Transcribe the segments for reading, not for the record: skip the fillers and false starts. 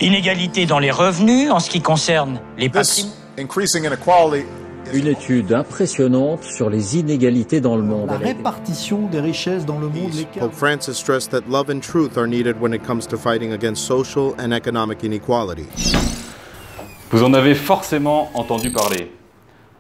Inégalité dans les revenus en ce qui concerne les patrimonies. Une étude impressionnante sur les inégalités dans le monde. La répartition des richesses dans le monde. Pope Francis stressed that love and truth are needed when it comes to fighting against social and economic inequality. Vous en avez forcément entendu parler.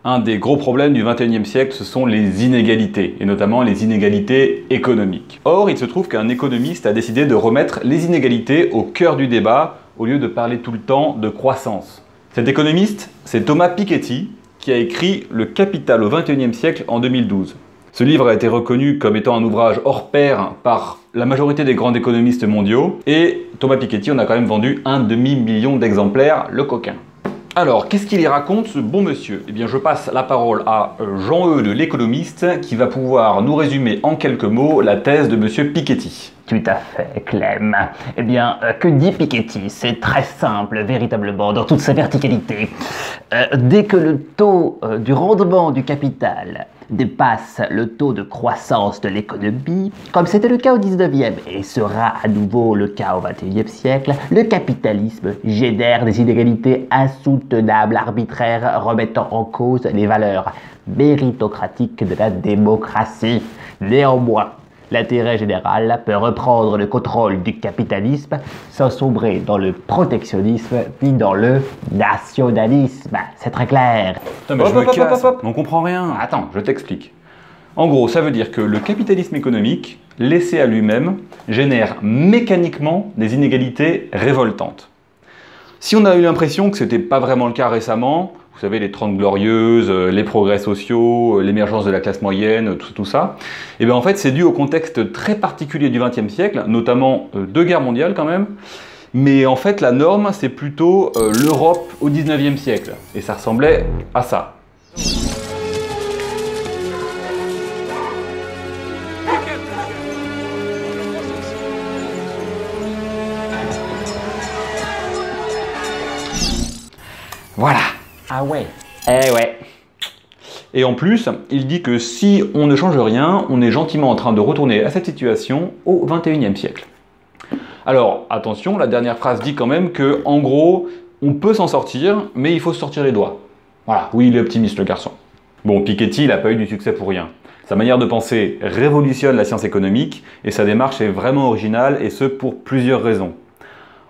Un des gros problèmes du XXIe siècle, ce sont les inégalités, et notamment les inégalités économiques. Or, il se trouve qu'un économiste a décidé de remettre les inégalités au cœur du débat, au lieu de parler tout le temps de croissance. Cet économiste, c'est Thomas Piketty, qui a écrit Le Capital au XXIe siècle en 2012. Ce livre a été reconnu comme étant un ouvrage hors pair par la majorité des grands économistes mondiaux, et Thomas Piketty en a quand même vendu 1,5 million d'exemplaires, le coquin. Alors, qu'est-ce qu'il y raconte, ce bon monsieur? Eh bien, je passe la parole à Jean-Eudes, l'économiste, qui va pouvoir nous résumer en quelques mots la thèse de monsieur Piketty. Tout à fait, Clem. Eh bien, que dit Piketty? C'est très simple, véritablement, dans toute sa verticalité. Dès que le taux du rendement du capital dépasse le taux de croissance de l'économie, comme c'était le cas au 19e et sera à nouveau le cas au 21e siècle, le capitalisme génère des inégalités insoutenables, arbitraires, remettant en cause les valeurs méritocratiques de la démocratie. Néanmoins, l'intérêt général peut reprendre le contrôle du capitalisme sans sombrer dans le protectionnisme ni dans le nationalisme. C'est très clair. Putain, mais je me casse, on comprend rien. Attends, je t'explique. En gros, ça veut dire que le capitalisme économique, laissé à lui-même, génère mécaniquement des inégalités révoltantes. Si on a eu l'impression que c'était pas vraiment le cas récemment, vous savez, les 30 glorieuses, les progrès sociaux, l'émergence de la classe moyenne, tout ça, et bien en fait c'est dû au contexte très particulier du XXe siècle, notamment 2 guerres mondiales quand même, mais en fait la norme c'est plutôt l'Europe au XIXe siècle, et ça ressemblait à ça. Voilà. Ah ouais. Eh ouais. Et en plus, il dit que si on ne change rien, on est gentiment en train de retourner à cette situation au XXIe siècle. Alors, attention, la dernière phrase dit quand même que, en gros, on peut s'en sortir, mais il faut se sortir les doigts. Voilà, oui, il est optimiste le garçon. Bon, Piketty, il n'a pas eu du succès pour rien. Sa manière de penser révolutionne la science économique, et sa démarche est vraiment originale, et ce pour plusieurs raisons.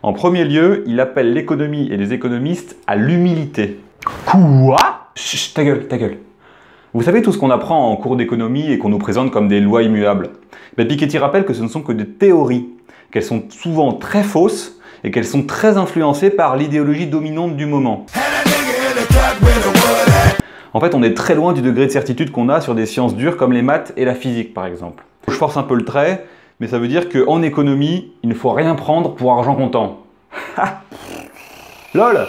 En premier lieu, il appelle l'économie et les économistes à l'humilité. Quoi? Chut, ta gueule, ta gueule. Vous savez tout ce qu'on apprend en cours d'économie et qu'on nous présente comme des lois immuables? Ben, Piketty rappelle que ce ne sont que des théories, qu'elles sont souvent très fausses et qu'elles sont très influencées par l'idéologie dominante du moment. En fait, on est très loin du degré de certitude qu'on a sur des sciences dures comme les maths et la physique par exemple. Je force un peu le trait, mais ça veut dire qu'en économie, il ne faut rien prendre pour argent comptant. LOL!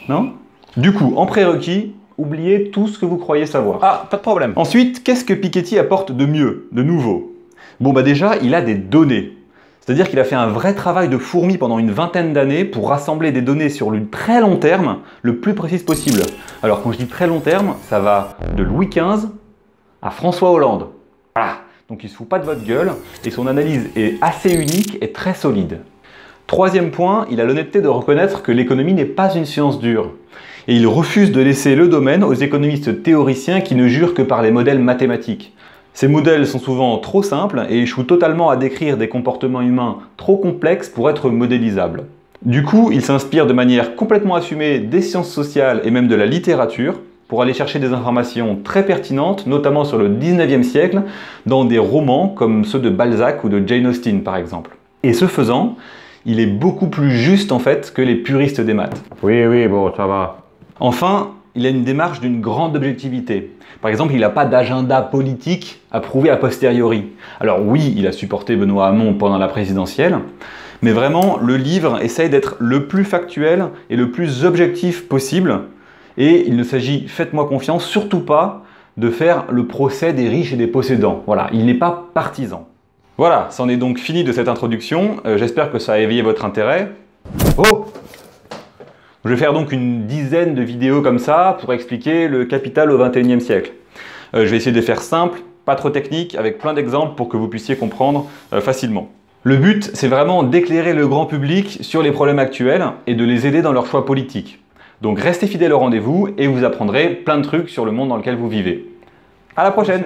Non? Du coup, en prérequis, oubliez tout ce que vous croyez savoir. Ah, pas de problème. Ensuite, qu'est-ce que Piketty apporte de mieux, de nouveau? Bon bah déjà, il a des données. C'est-à-dire qu'il a fait un vrai travail de fourmi pendant une vingtaine d'années pour rassembler des données sur le très long terme, le plus précis possible. Alors quand je dis très long terme, ça va de Louis XV à François Hollande. Voilà. Donc il se fout pas de votre gueule, et son analyse est assez unique et très solide. Troisième point, il a l'honnêteté de reconnaître que l'économie n'est pas une science dure. Et il refuse de laisser le domaine aux économistes théoriciens qui ne jurent que par les modèles mathématiques. Ces modèles sont souvent trop simples et échouent totalement à décrire des comportements humains trop complexes pour être modélisables. Du coup, il s'inspire de manière complètement assumée des sciences sociales et même de la littérature pour aller chercher des informations très pertinentes, notamment sur le 19e siècle, dans des romans comme ceux de Balzac ou de Jane Austen par exemple. Et ce faisant, il est beaucoup plus juste en fait que les puristes des maths. Oui, bon, ça va. Enfin, il a une démarche d'une grande objectivité. Par exemple, il n'a pas d'agenda politique à prouver a posteriori. Alors oui, il a supporté Benoît Hamon pendant la présidentielle, mais vraiment, le livre essaye d'être le plus factuel et le plus objectif possible, et il ne s'agit, faites-moi confiance, surtout pas de faire le procès des riches et des possédants. Voilà, il n'est pas partisan. Voilà, c'en est donc fini de cette introduction. J'espère que ça a éveillé votre intérêt. Oh! Je vais faire donc une dizaine de vidéos comme ça pour expliquer le capital au XXIe siècle. Je vais essayer de les faire simples, pas trop techniques, avec plein d'exemples pour que vous puissiez comprendre facilement. Le but, c'est vraiment d'éclairer le grand public sur les problèmes actuels et de les aider dans leurs choix politiques. Donc restez fidèles au rendez-vous et vous apprendrez plein de trucs sur le monde dans lequel vous vivez. À la prochaine!